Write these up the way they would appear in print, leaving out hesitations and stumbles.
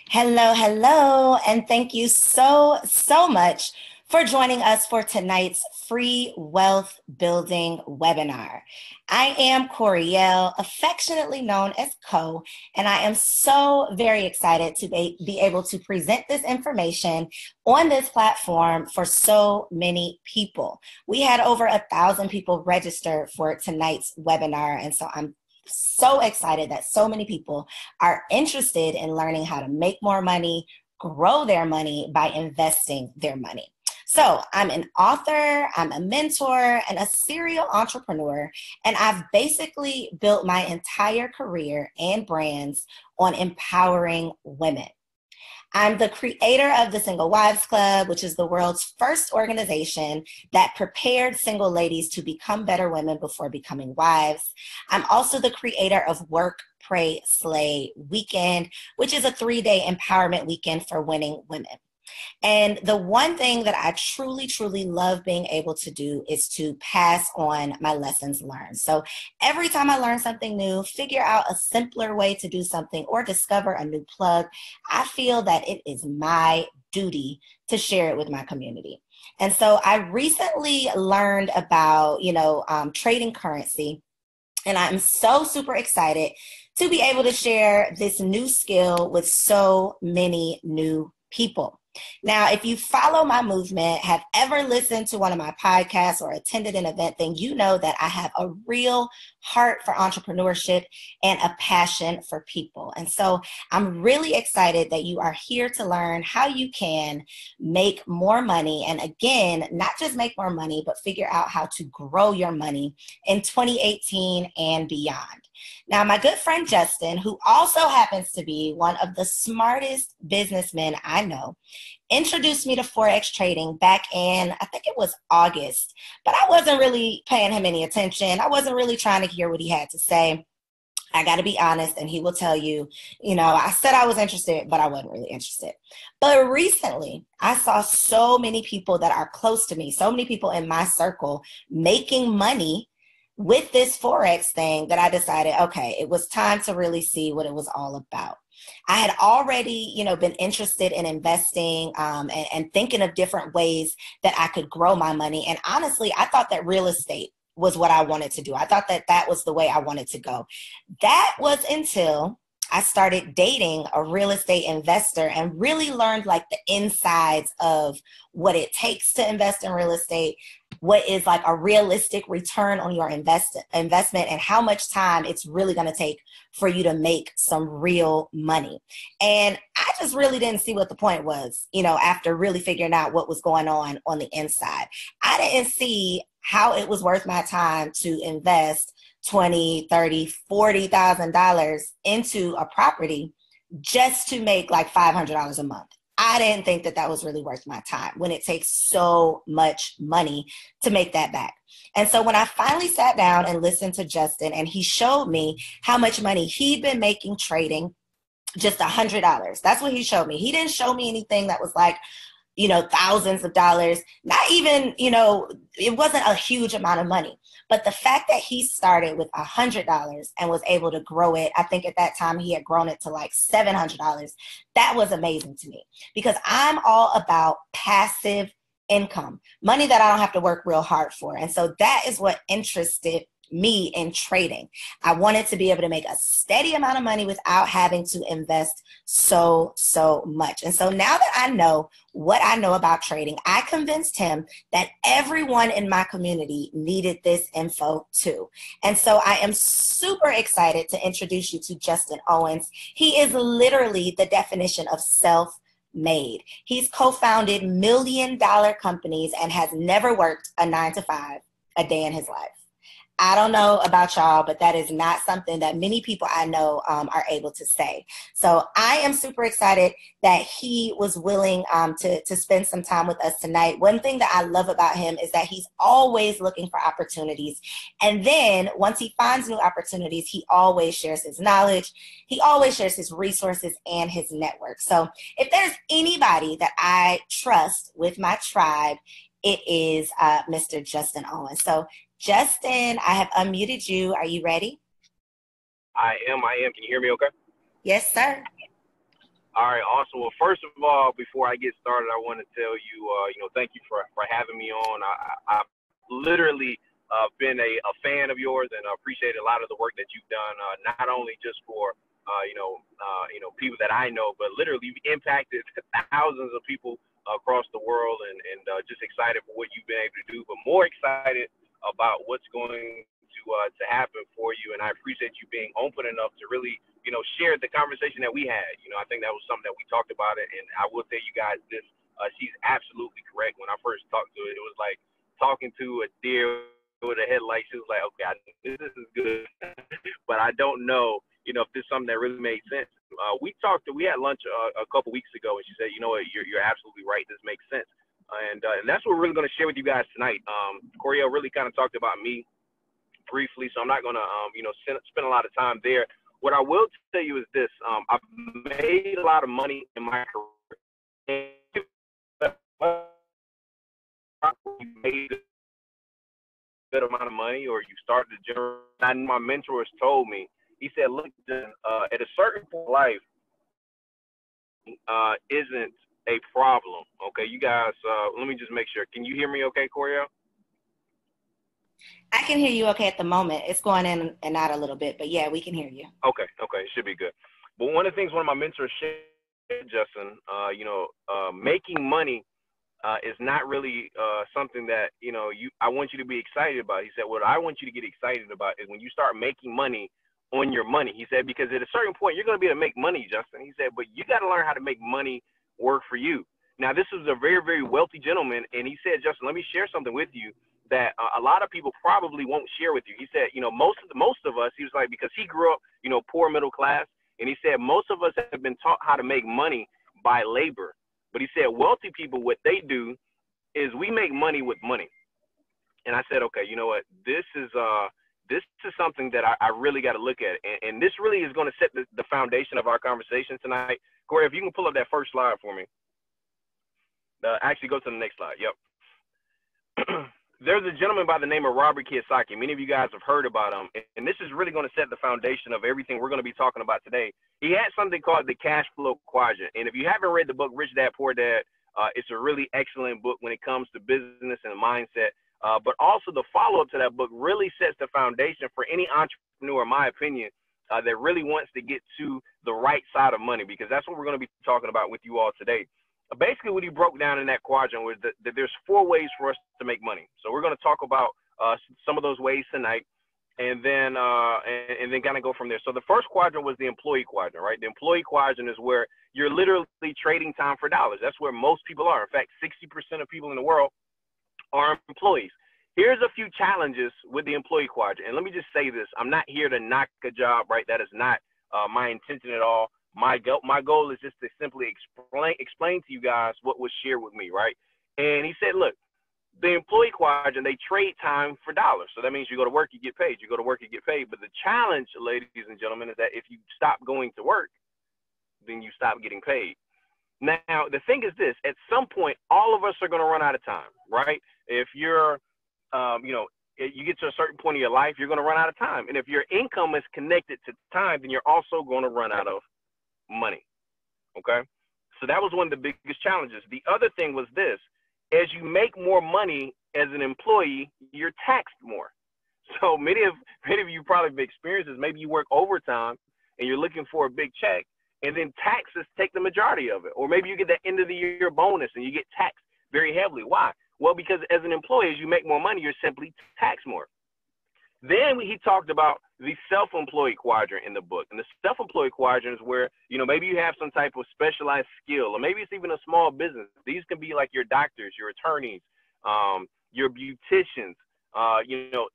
Hello, hello, and thank you so much for joining us for tonight's free wealth building webinar. I am Coriel, affectionately known as Co, and I am so very excited to be able to present this information on this platform for so many people. We had over 1,000 people register for tonight's webinar, and so I'm so excited that so many people are interested in learning how to make more money, grow their money by investing their money. So I'm an author, I'm a mentor, and a serial entrepreneur, and I've basically built my entire career and brands on empowering women. I'm the creator of the Single Wives Club, which is the world's first organization that prepared single ladies to become better women before becoming wives. I'm also the creator of Work, Pray, Slay Weekend, which is a 3-day empowerment weekend for winning women. And the one thing that I truly love being able to do is to pass on my lessons learned. So every time I learn something new, figure out a simpler way to do something, or discover a new plug, I feel that it is my duty to share it with my community. And so I recently learned about, trading currency. And I'm so super excited to be able to share this new skill with so many new people. Now, if you follow my movement, have ever listened to one of my podcasts or attended an event, then you know that I have a real heart for entrepreneurship and a passion for people. And so I'm really excited that you are here to learn how you can make more money. And again, not just make more money, but figure out how to grow your money in 2018 and beyond. Now, my good friend Justin, who also happens to be one of the smartest businessmen I know, introduced me to Forex trading back in, I think it was August, but I wasn't really paying him any attention. I wasn't really trying to hear what he had to say. I got to be honest, and he will tell you, I said I was interested, but I wasn't really interested. But recently, I saw so many people that are close to me, so many people in my circle making money with this Forex thing that I decided, okay, it was time to really see what it was all about. I had already, been interested in investing and thinking of different ways that I could grow my money. And honestly, I thought that real estate was what I wanted to do. I thought that that was the way I wanted to go. That was until I started dating a real estate investor and really learned like the insides of what it takes to invest in real estate, what is like a realistic return on your investment, and how much time it's really going to take for you to make some real money. And I just really didn't see what the point was, after really figuring out what was going on the inside. I didn't see how it was worth my time to invest $20, $30, $40,000 into a property just to make like $500 a month. I didn't think that that was really worth my time when it takes so much money to make that back. And so when I finally sat down and listened to Justin, and he showed me how much money he'd been making trading, just $100. That's what he showed me. He didn't show me anything that was like, thousands of dollars, not even, it wasn't a huge amount of money. But the fact that he started with $100 and was able to grow it, I think at that time he had grown it to like $700. That was amazing to me, because I'm all about passive income, money that I don't have to work real hard for. And so that is what interested me in trading. I wanted to be able to make a steady amount of money without having to invest so much. And so now that I know what I know about trading, I convinced him that everyone in my community needed this info too. And so I am super excited to introduce you to Justin Owens. He is literally the definition of self-made. He's co-founded million-dollar companies and has never worked a 9-to-5 a day in his life. I don't know about y'all, but that is not something that many people I know are able to say. So I am super excited that he was willing to spend some time with us tonight. One thing that I love about him is that he's always looking for opportunities. And then once he finds new opportunities, he always shares his knowledge. He always shares his resources and his network. So if there's anybody that I trust with my tribe, it is Mr. Justin Owens. So Justin, I have unmuted you. Are you ready? I am. Can you hear me okay? Yes, sir. All right, awesome. Well, first of all, before I get started, I want to tell you, thank you for having me on. I've literally been a fan of yours and appreciate a lot of the work that you've done, not only just for, people that I know, but literally you've impacted thousands of people across the world and just excited for what you've been able to do, but more excited about what's going to happen for you. And I appreciate you being open enough to really share the conversation that we had. I think that was something that we talked about it. And I will tell you guys this, she's absolutely correct. When I first talked to it, it was like talking to a deer with a headlight. She was like, okay, this is good, but I don't know, if this is something that really made sense. We had lunch a couple weeks ago, and she said, you know what, you're absolutely right. This makes sense. And that's what we're really going to share with you guys tonight. Coriel really kind of talked about me briefly, so I'm not going to, spend a lot of time there. What I will tell you is this: I've made a lot of money in my career. You made a good amount of money, or you started to generate. And my mentors told me, he said, "Look, at a certain point in life, isn't a problem." Okay, you guys. Let me just make sure. Can you hear me? Okay, Coriel? I can hear you okay at the moment. It's going in and out a little bit, but yeah, we can hear you. Okay, it should be good. But one of the things one of my mentors shared, Justin, making money is not really something that I want you to be excited about. He said, what I want you to get excited about is when you start making money on your money. He said, because at a certain point you're going to be able to make money, Justin. He said, but you got to learn how to make money work for you. Now, this is a very, very wealthy gentleman, and he said, Justin, let me share something with you that a lot of people probably won't share with you. He said, most of us, he was like, because he grew up, poor middle class, and he said most of us have been taught how to make money by labor. But he said wealthy people, what they do is we make money with money. And I said, okay, you know what? This is something that I really got to look at. And this really is going to set the foundation of our conversation tonight. Corey, if you can pull up that first slide for me. Actually, go to the next slide. Yep. There's a gentleman by the name of Robert Kiyosaki. Many of you guys have heard about him. And this is really going to set the foundation of everything we're going to be talking about today. He had something called the cash flow quadrant. And if you haven't read the book, Rich Dad, Poor Dad, it's a really excellent book when it comes to business and mindset. But also the follow-up to that book really sets the foundation for any entrepreneur, in my opinion, that really wants to get to the right side of money, because that's what we're going to be talking about with you all today. Basically, what he broke down in that quadrant was that there's 4 ways for us to make money. So we're going to talk about some of those ways tonight, and then kind of go from there. So the first quadrant was the employee quadrant, right? The employee quadrant is where you're literally trading time for dollars. That's where most people are. In fact, 60% of people in the world are employees. Here's a few challenges with the employee quadrant. And let me just say this. I'm not here to knock a job, right? That is not my intention at all. My goal is just to simply explain to you guys what was shared with me, right? And he said, look, the employee quadrant, they trade time for dollars. So that means you go to work, you get paid. You go to work, you get paid. But the challenge, ladies and gentlemen, is that if you stop going to work, then you stop getting paid. Now, the thing is this: at some point, all of us are going to run out of time, right? If you're, you get to a certain point in your life, you're going to run out of time. And if your income is connected to time, then you're also going to run out of money. Okay. So that was one of the biggest challenges. The other thing was this: as you make more money as an employee, you're taxed more. So many of you probably have experienced this. Maybe you work overtime and you're looking for a big check, and then taxes take the majority of it. Or maybe you get that end of the year bonus and you get taxed very heavily. Why? Well, because as an employee, as you make more money, you're simply taxed more. Then he talked about the self-employed quadrant in the book. And the self-employed quadrant is where, maybe you have some type of specialized skill, or maybe it's even a small business. These can be like your doctors, your attorneys, your beauticians,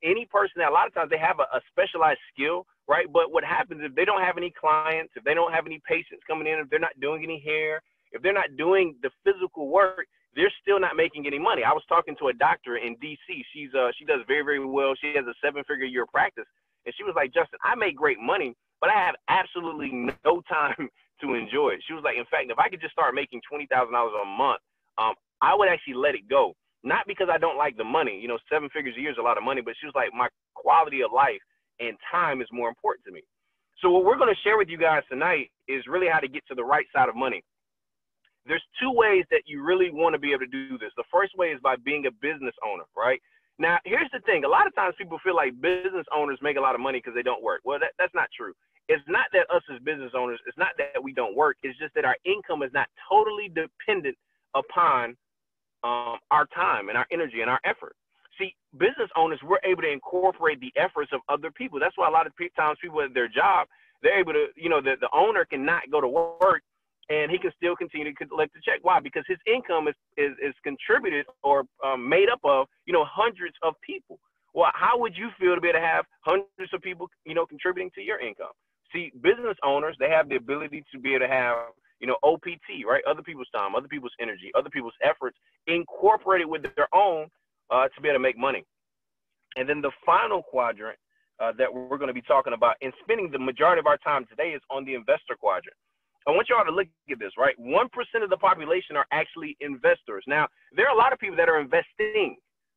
any person that a lot of times they have a specialized skill, right? But what happens if they don't have any clients, if they don't have any patients coming in, if they're not doing any hair, if they're not doing the physical work, they're still not making any money. I was talking to a doctor in DC. She does very, very well. She has a 7-figure year practice. And she was like, Justin, I make great money, but I have absolutely no time to enjoy it. She was like, in fact, if I could just start making $20,000 a month, I would actually let it go. Not because I don't like the money. 7 figures a year is a lot of money, but she was like, my quality of life and time is more important to me. So what we're going to share with you guys tonight is really how to get to the right side of money. There's two ways that you really want to be able to do this. The first way is by being a business owner, right? Now, here's the thing. A lot of times people feel like business owners make a lot of money because they don't work. Well, that's not true. It's not that us as business owners, it's not that we don't work. It's just that our income is not totally dependent upon our time and our energy and our effort. See, business owners, we're able to incorporate the efforts of other people. That's why a lot of times people at their job, they're able to, the owner cannot go to work and he can still continue to collect the check. Why? Because his income is contributed or made up of, hundreds of people. Well, how would you feel to be able to have hundreds of people, contributing to your income? See, business owners, they have the ability to be able to have, OPT, right? Other people's time, other people's energy, other people's efforts incorporated with their own to be able to make money. And then the final quadrant that we're going to be talking about and spending the majority of our time today is on the investor quadrant. I want y'all to look at this, right? 1% of the population are actually investors. Now, there are a lot of people that are investing,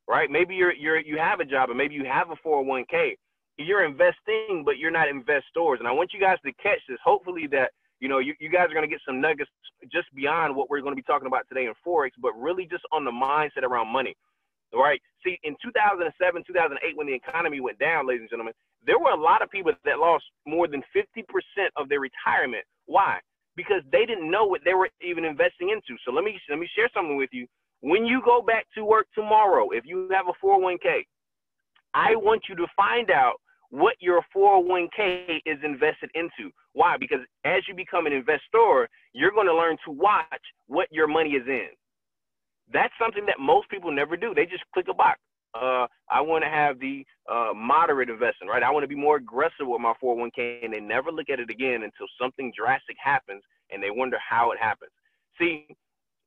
right? Maybe you have a job and maybe you have a 401k. You're investing, but you're not investors. And I want you guys to catch this. Hopefully that, you guys are going to get some nuggets just beyond what we're going to be talking about today in Forex, but really just on the mindset around money, right? See, in 2007, 2008, when the economy went down, ladies and gentlemen, there were a lot of people that lost more than 50% of their retirement. Why? Because they didn't know what they were even investing into. So let me share something with you. When you go back to work tomorrow, if you have a 401k, I want you to find out what your 401k is invested into. Why? Because as you become an investor, you're going to learn to watch what your money is in. That's something that most people never do. They just click a box. I want to have the moderate investing, right? I want to be more aggressive with my 401k, and they never look at it again until something drastic happens, and they wonder how it happens. See,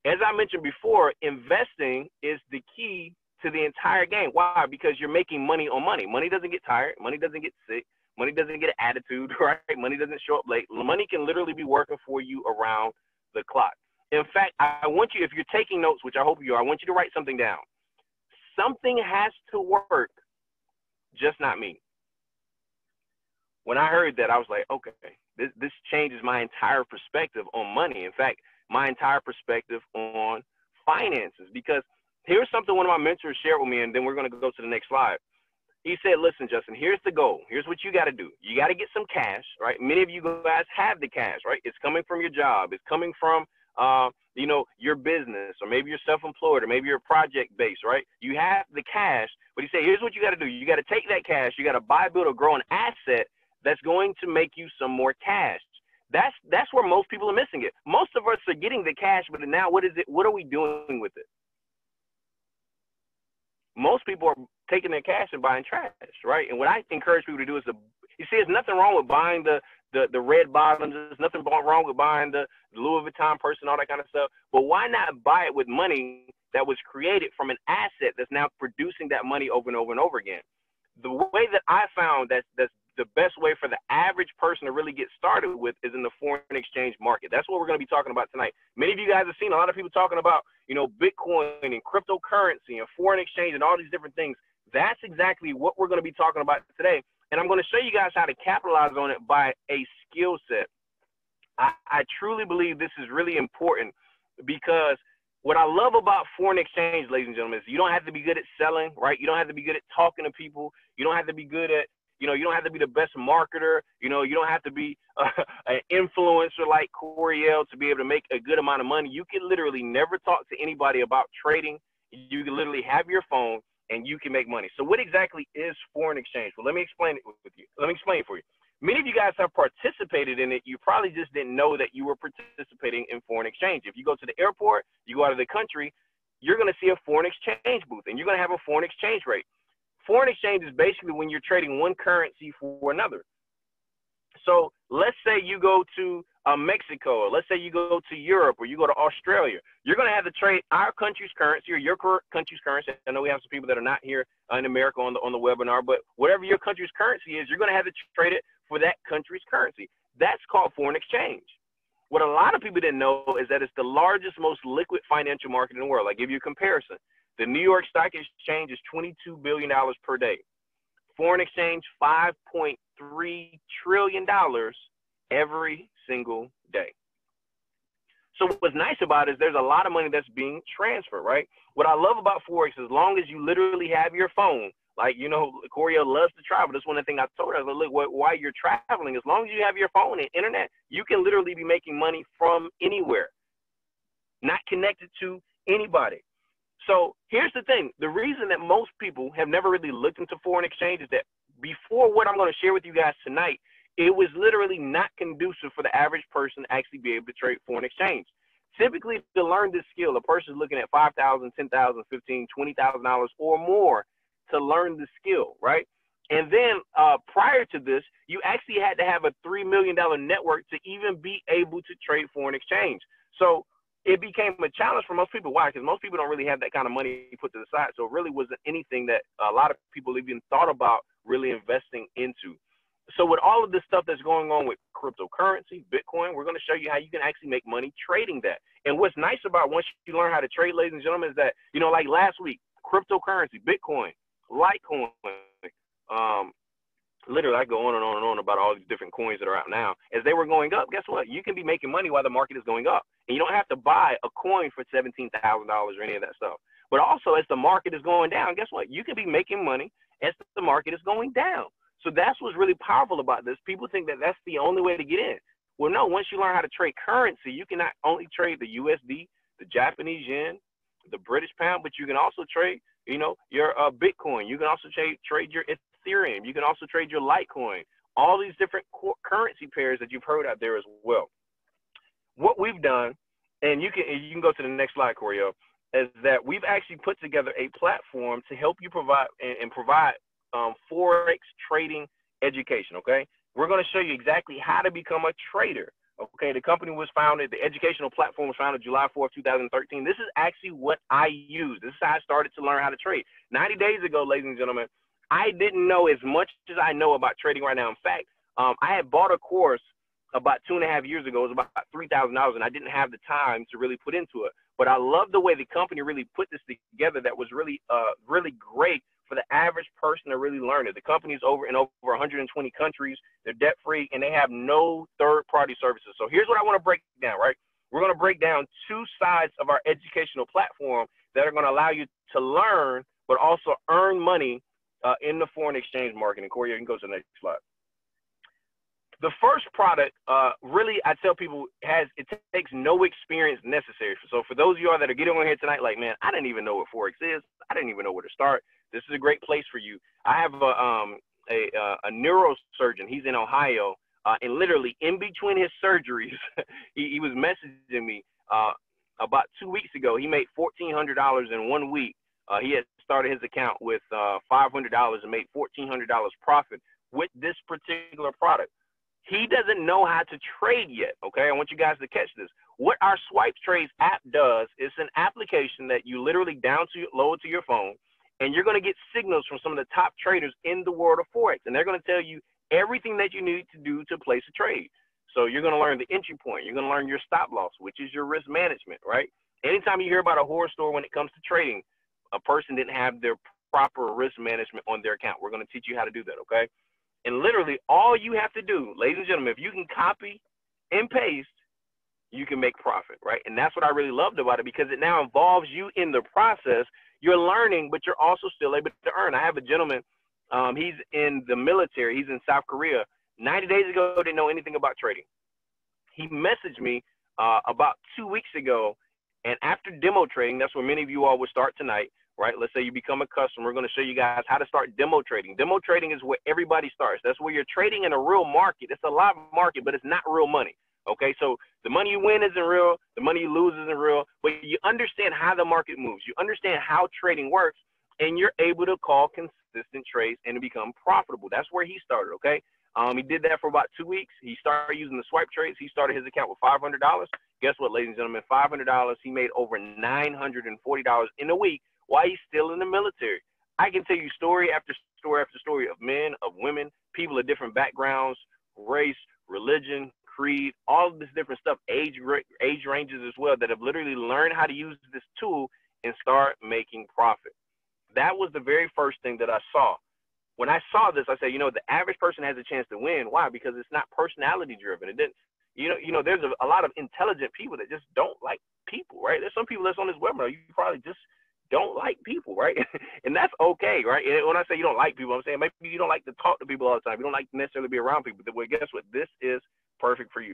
as I mentioned before, investing is the key to the entire game. Why? Because you're making money on money. Money doesn't get tired. Money doesn't get sick. Money doesn't get an attitude, right? Money doesn't show up late. Money can literally be working for you around the clock. In fact, I want you, if you're taking notes, which I hope you are, I want you to write something down. Something has to work, just not me. When I heard that, I was like, okay, this changes my entire perspective on money. In fact, my entire perspective on finances. Because here's something one of my mentors shared with me, and then we're going to go to the next slide. He said, listen, Justin, here's the goal. Here's what you got to do. You got to get some cash, right? Many of you guys have the cash, right? It's coming from your job. It's coming from your business, or maybe you're self-employed, or maybe you're project-based, right? You have the cash, but he said, here's what you got to do. You got to take that cash. You got to buy, build, or grow an asset that's going to make you some more cash. That's where most people are missing it. Most of us are getting the cash, but now what is it? What are we doing with it? Most people are taking their cash and buying trash, right? And what I encourage people to do is you see, there's nothing wrong with buying the red bottoms. There's nothing wrong with buying the Louis Vuitton purse and all that kind of stuff. But why not buy it with money that was created from an asset that's now producing that money over and over and over again? The way that I found that's the best way for the average person to really get started with is in the foreign exchange market. That's what we're going to be talking about tonight. Many of you guys have seen a lot of people talking about, Bitcoin and cryptocurrency and foreign exchange and all these different things. That's exactly what we're going to be talking about today. And I'm going to show you guys how to capitalize on it by a skill set. I truly believe this is really important, because what I love about foreign exchange, ladies and gentlemen, is you don't have to be good at selling, right? You don't have to be good at talking to people. You don't have to be good at, you don't have to be the best marketer. You don't have to be an influencer like Coriel to be able to make a good amount of money. You can literally never talk to anybody about trading. You can literally have your phone and you can make money. So what exactly is foreign exchange? Well, let me explain it with you. Let me explain it for you. Many of you guys have participated in it. You probably just didn't know that you were participating in foreign exchange. If you go to the airport, you go out of the country, you're going to see a foreign exchange booth, and you're going to have a foreign exchange rate. Foreign exchange is basically when you're trading one currency for another. So let's say you go to Mexico, or let's say you go to Europe, or you go to Australia. You're going to have to trade our country's currency or your country's currency. I know we have some people that are not here in America on the webinar, but whatever your country's currency is, you're going to have to trade it for that country's currency. That's called foreign exchange. What a lot of people didn't know is that it's the largest, most liquid financial market in the world. I'll give you a comparison. The New York Stock Exchange is $22 billion per day. Foreign exchange, $5.3 trillion every single day. So what's nice about it is there's a lot of money that's being transferred, right? What I love about Forex, as long as you literally have your phone, like, you know, Coriel loves to travel. That's one of the things I told her. I was like, look, while you're traveling, as long as you have your phone and internet, you can literally be making money from anywhere, not connected to anybody. So here's the thing. The reason that most people have never really looked into foreign exchange is that before what I'm going to share with you guys tonight, it was literally not conducive for the average person to actually be able to trade foreign exchange. Typically, to learn this skill, a person is looking at $5,000, $10,000, $15,000, $20,000 or more to learn the skill, right? And then prior to this, you actually had to have a $3 million network to even be able to trade foreign exchange. So it became a challenge for most people. Why? Because most people don't really have that kind of money put to the side. So it really wasn't anything that a lot of people even thought about really investing into. So with all of this stuff that's going on with cryptocurrency, Bitcoin, we're going to show you how you can actually make money trading that. And what's nice about once you learn how to trade, ladies and gentlemen, is that, you know, like last week, cryptocurrency, Bitcoin, Litecoin, literally I go on and on and on about all these different coins that are out now. As they were going up, guess what? You can be making money while the market is going up. And you don't have to buy a coin for $17,000 or any of that stuff. But also, as the market is going down, guess what? You can be making money as the market is going down. So that's what's really powerful about this. People think that that's the only way to get in. Well, no, once you learn how to trade currency, you can not only trade the USD, the Japanese yen, the British pound, but you can also trade, you know, your Bitcoin. You can also trade your Ethereum. You can also trade your Litecoin. All these different currency pairs that you've heard out there as well. What we've done, and you can go to the next slide, Coriel, is that we've actually put together a platform to help you provide Forex trading education, okay? We're going to show you exactly how to become a trader, okay? The company was founded, the educational platform was founded July 4th, 2013. This is actually what I use. This is how I started to learn how to trade. 90 days ago, ladies and gentlemen, I didn't know as much as I know about trading right now. In fact, I had bought a course about 2.5 years ago. It was about $3,000, and I didn't have the time to really put into it. But I love the way the company really put this together that was really, really great for the average person to really learn it. The company's over in over 120 countries. They're debt-free, and they have no third-party services. So here's what I want to break down, right? We're going to break down two sides of our educational platform that are going to allow you to learn, but also earn money in the foreign exchange market. And Corey, you can go to the next slide. The first product, really, I tell people, it takes no experience necessary. So for those of y'all that are getting on here tonight, like, man, I didn't even know what Forex is. I didn't even know where to start. This is a great place for you. I have a neurosurgeon. He's in Ohio, and literally in between his surgeries, he was messaging me about 2 weeks ago. He made $1,400 in 1 week. He had started his account with $500 and made $1,400 profit with this particular product. He doesn't know how to trade yet, okay? I want you guys to catch this. What our Swipe Trades app does is an application that you literally load to your phone, and you're going to get signals from some of the top traders in the world of Forex, and they're going to tell you everything that you need to do to place a trade. So you're going to learn the entry point. You're going to learn your stop loss, which is your risk management, right? Anytime you hear about a horror story when it comes to trading, a person didn't have their proper risk management on their account. We're going to teach you how to do that, okay? And literally all you have to do, ladies and gentlemen, if you can copy and paste, you can make profit, right? And that's what I really loved about it, because it now involves you in the process. You're learning, but you're also still able to earn. I have a gentleman, he's in the military. He's in South Korea. 90 days ago, didn't know anything about trading. He messaged me about 2 weeks ago, and after demo trading, that's where many of you all will start tonight, right? Let's say you become a customer. We're going to show you guys how to start demo trading. Demo trading is where everybody starts. That's where you're trading in a real market. It's a live market, but it's not real money. Okay, so the money you win isn't real, the money you lose isn't real, but you understand how the market moves. You understand how trading works, and you're able to call consistent trades and to become profitable. That's where he started, okay? He did that for about 2 weeks. He started using the Swipe Trades. He started his account with $500. Guess what, ladies and gentlemen? $500. He made over $940 in a week while he's still in the military. I can tell you story after story after story of men, of women, people of different backgrounds, race, religion, creed, all of this different stuff, age ranges as well, that have literally learned how to use this tool and start making profit. That was the very first thing that I saw. when I saw this, I said, you know, the average person has a chance to win. Why? Because it's not personality driven. It didn't, there's a lot of intelligent people that just don't like people, right? There's some people that's on this webinar, you probably just don't like people, right? And that's okay, right? And when I say you don't like people, I'm saying maybe you don't like to talk to people all the time. You don't like to necessarily be around people. Well, guess what? This is perfect for you.